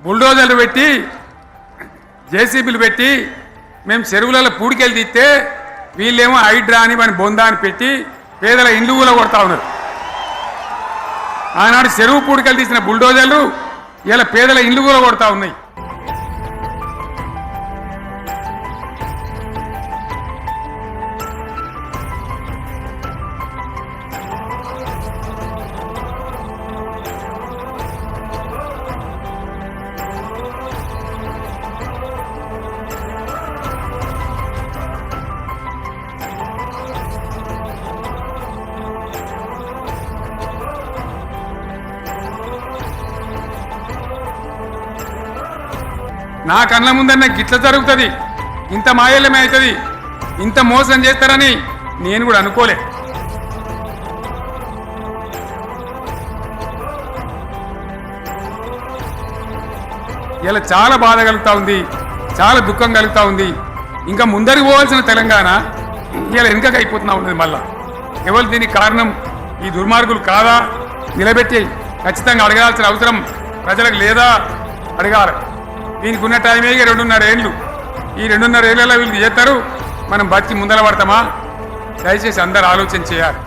బుల్డోజర్లు పెట్టి జేసీబీలు పెట్టి మేము చెరువులలో పూడికెళ్ళి తీస్తే వీళ్ళేమో హైడ్రా అని మన బొందా అని పెట్టి పేదల ఇండ్లు కూడా కొడతా ఉన్నారు. ఆనాడు చెరువు పూడికెళ్ళి తీసిన బుల్డోజర్లు ఇలా పేదల ఇండ్లు కూడా కొడతా ఉన్నాయి. నా కళ్ళ ముందన్న గిట్ల జరుగుతుంది, ఇంత మాయల్యమే అవుతుంది, ఇంత మోసం చేస్తారని నేను కూడా అనుకోలే. ఇలా చాలా బాధ కలుగుతూ ఉంది, చాలా దుఃఖం కలుగుతూ ఉంది. ఇంకా ముందరికి పోవాల్సిన తెలంగాణ ఇలా వెనుకకి అయిపోతున్నా ఉన్నది. మళ్ళా ఎవరు దీనికి కారణం? ఈ దుర్మార్గులు కాదా? నిలబెట్టి ఖచ్చితంగా అడగాల్సిన అవసరం ప్రజలకు లేదా? అడగాలి. దీనికి ఉన్న టైమే 2.5 ఏళ్ళు. ఈ 2.5 ఏళ్లలో వీళ్ళు చేస్తారు, మనం బతికి ముందర పడతామా? దయచేసి అందరూ ఆలోచన చేయాలి.